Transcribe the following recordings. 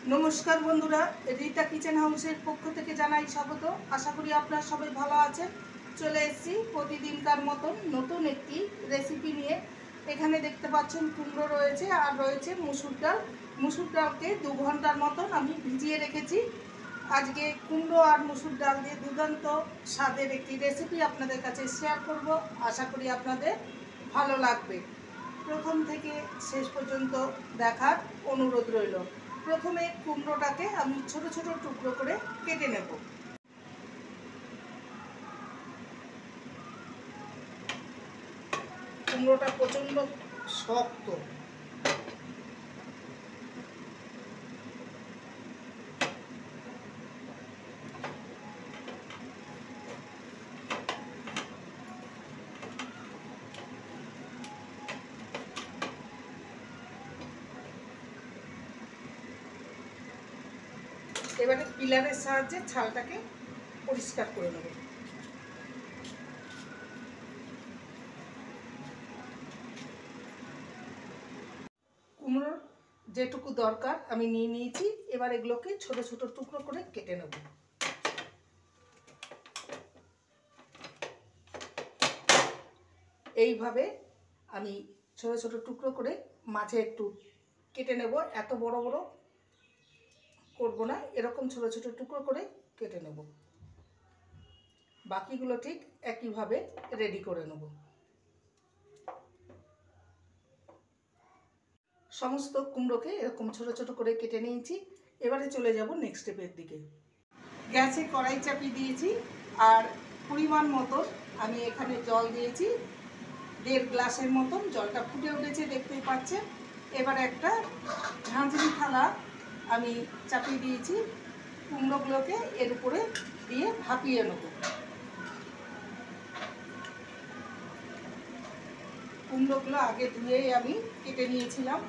নমস্কার বন্ধুরা, রিতা কিচেন হাউসের পক্ষ থেকে জানাই স্বাগত। আশা করি আপনারা সবাই ভালো আছেন। চলে এসেছি প্রতিদিনকার মতন নতুন একটি রেসিপি নিয়ে। এখানে দেখতে পাচ্ছেন কুমড়ো রয়েছে আর রয়েছে মুসুর ডাল। মুসুর ডালকে 2 ঘন্টার মতন আমি ভিজিয়ে রেখেছি। আজকে কুমড়ো আর মুসুর ডাল দিয়ে দুর্দান্ত স্বাদের একটি রেসিপি আপনাদের কাছে শেয়ার করব। আশা করি আপনাদের ভালো লাগবে। প্রথম থেকে শেষ পর্যন্ত দেখার অনুরোধ রইল। প্রথমে কুমড়োটাকে আমি ছোট ছোট টুকরো করে কেটে নেব। কুমড়োটা প্রচণ্ড শক্ত। এবারে পিলারের সাহায্যে ছালটাকে পরিষ্কার করে নেব। কুমড়োর যেটুকু দরকার আমি নিয়ে নিয়েছি। এবার এগুলোকে ছোট ছোট টুকরো করে কেটে নেব। এইভাবে আমি ছোট ছোট টুকরো করে মাঝে একটু কেটে নেব। এত বড় বড় করব না, এরকম ছোট ছোট টুকরো করে কেটে নেব। বাকিগুলো ঠিক একইভাবে রেডি করে নেব। সমস্ত কুমড়োকে এরকম ছোট ছোট করে কেটে নিয়েছি। এবারে চলে যাব নেক্সট স্টেপের দিকে। গ্যাসে কড়াই চাপিয়ে দিয়েছি আর পরিমাণ মতো আমি এখানে জল দিয়েছি। 1.5 গ্লাসের মতন জলটা ফুটে উঠেছে, দেখতেই পাচ্ছেন। এবারে একটা ঝাঁঝরি থালা আমি চাপিয়ে দিয়েছি। কুমড়োগুলোকে এর উপরে দিয়ে ভাপিয়ে নেব। কুমড়োগুলো আগে ধুয়েই আমি কেটে নিয়েছিলাম।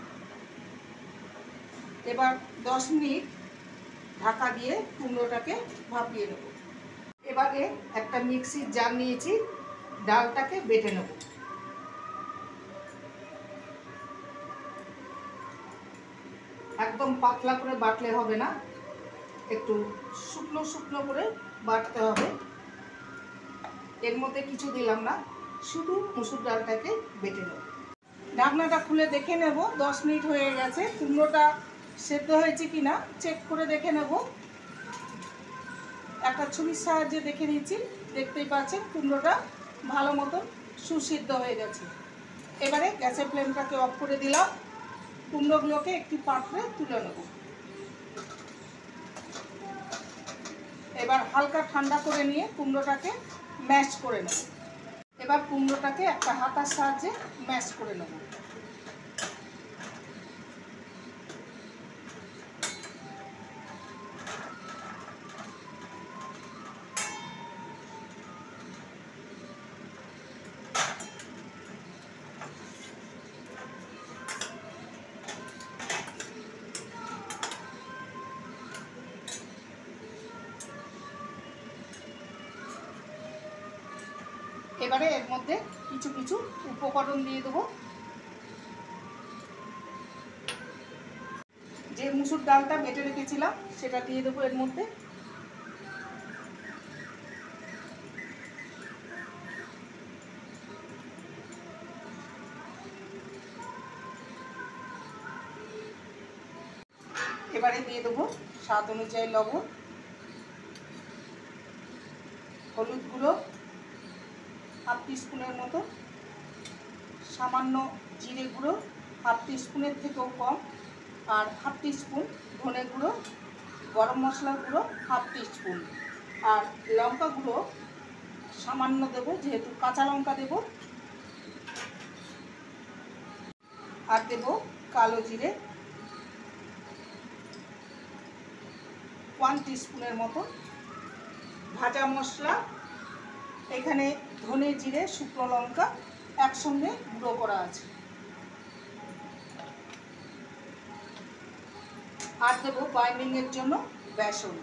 এবার 10 মিনিট ঢাকা দিয়ে কুমড়োটাকে ভাপিয়ে নেব। এবারে একটা মিক্সির জার নিয়েছি, ডালটাকে বেটে নেব। একদম পাতলা করে বাটলে হবে না, একটু শুকনো শুকনো করে বাটতে হবে। এর মধ্যে কিছু দিলাম না, শুধু মুসুর ডালটাকে বেটে নেব। ঢাকনাটা খুলে দেখে নেব 10 মিনিট হয়ে গেছে। কুমড়োটা সেদ্ধ হয়েছে কিনা চেক করে দেখে নেব। একটা ছুরির সাহায্যে দেখে নিচ্ছি, দেখতেই পাচ্ছেন কুমড়োটা ভালো মতন সুসিদ্ধ হয়ে গেছে। এবারে গ্যাসের ফ্লেমটাকে অফ করে দিলাম। কুমড়োগুলোকে একটি পাত্রে তুলে নেব। এবার হালকা ঠান্ডা করে নিয়ে কুমড়োটাকে ম্যাশ করে নেব। এবার কুমড়োটাকে একটা হাতার সাহায্যে ম্যাশ করে নেব। এবারে এর মধ্যে কিছু কিছু উপকরণ দিয়ে দেবো। যে মুসুর ডালটা বেটে রেখেছিলাম সেটা দিয়ে দেবো এর মধ্যে। এবারে দিয়ে দেবো স্বাদ অনুযায়ী লবণ, হলুদ গুঁড়ো 1/2 টিস্পুনের মতো, সামান্য জিরে গুঁড়ো 1/2 টিস্পুনের থেকেও কম, আর 1/2 টিস্পুন ধনে গুঁড়ো, গরম মশলার গুঁড়ো 1/2 টিস্পুন, আর লঙ্কা গুঁড়ো সামান্য দেবো যেহেতু কাঁচা লঙ্কা দেবো। আর দেবো কালো জিরে 1 টিস্পুনের মতো। ভাজা মশলা এখানে ধনে জিরে শুকনো লঙ্কা একসঙ্গে গুঁড়ো করা আছে। আর দেবো বাইন্ডিংয়ের জন্য বেসন,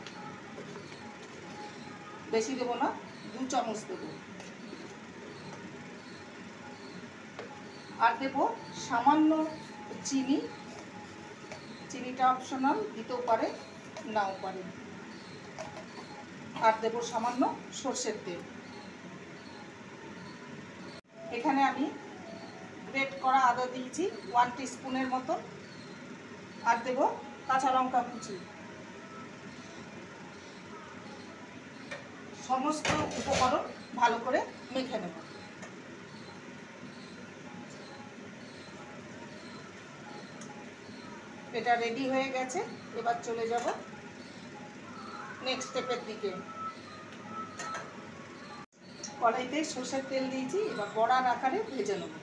বেশি দেবো না, 2 চামচ দেবো। আর দেবো সামান্য চিনি চিনিটা অপশনাল, দিতেও পারে নাও পারে। আর দেবো সামান্য সর্ষের তেল। এখানে আমি গ্রেট করা আদা দিয়েছি 1 টিস্পুনের মতো। আর দেবো কাঁচা লঙ্কা কুচি। সমস্ত উপকরণ ভালো করে মেখে নেব। এটা রেডি হয়ে গেছে। এবার চলে যাব নেক্সট স্টেপের দিকে। কড়াইতে সর্ষের তেল দিয়েছি, এবার বড়ার আকারে ভেজে নেব।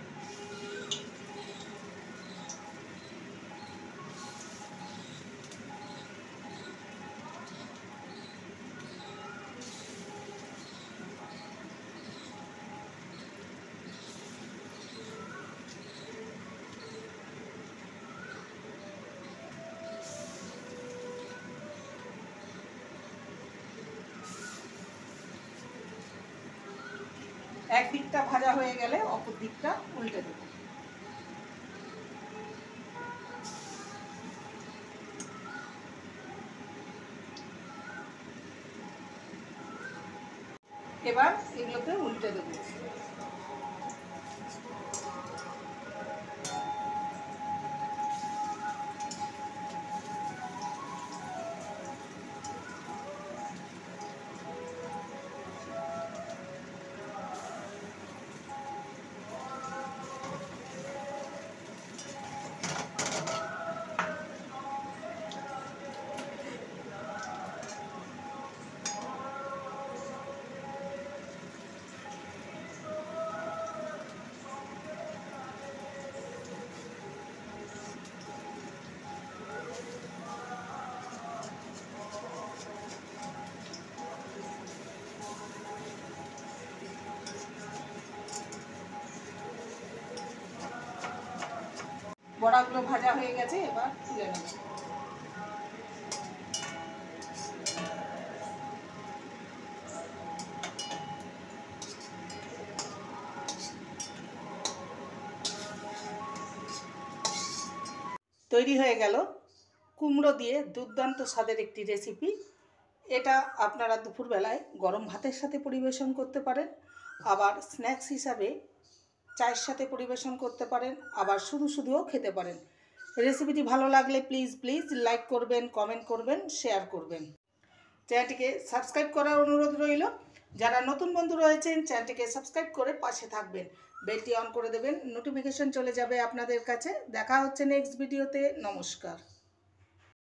এক দিকটা ভাজা হয়ে গেলে অপর দিকটা উল্টে দেব। এবার এগুলোকে উল্টে দেব। বড়াগুলো ভাজা হয়ে গেছে, এবার তুলে নেব। তৈরি হয়ে গেল কুমড়ো দিয়ে দুর্দান্ত স্বাদের একটি রেসিপি। এটা আপনারা দুপুরবেলায় গরম ভাতের সাথে পরিবেশন করতে পারেন, আবার স্ন্যাক্স হিসাবে চায়ের সাথে পরিবেশন করতে পারেন, আবার শুধু শুধুও খেতে পারেন। রেসিপিটি ভালো লাগলে প্লিজ লাইক করবেন, কমেন্ট করবেন, শেয়ার করবেন। চ্যানেলটিকে সাবস্ক্রাইব করার অনুরোধ রইল। যারা নতুন বন্ধু রয়েছেন চ্যানেলটিকে সাবস্ক্রাইব করে পাশে থাকবেন, বেলটি অন করে দেবেন, নোটিফিকেশন চলে যাবে আপনাদের কাছে। দেখা হচ্ছে নেক্সট ভিডিওতে। নমস্কার।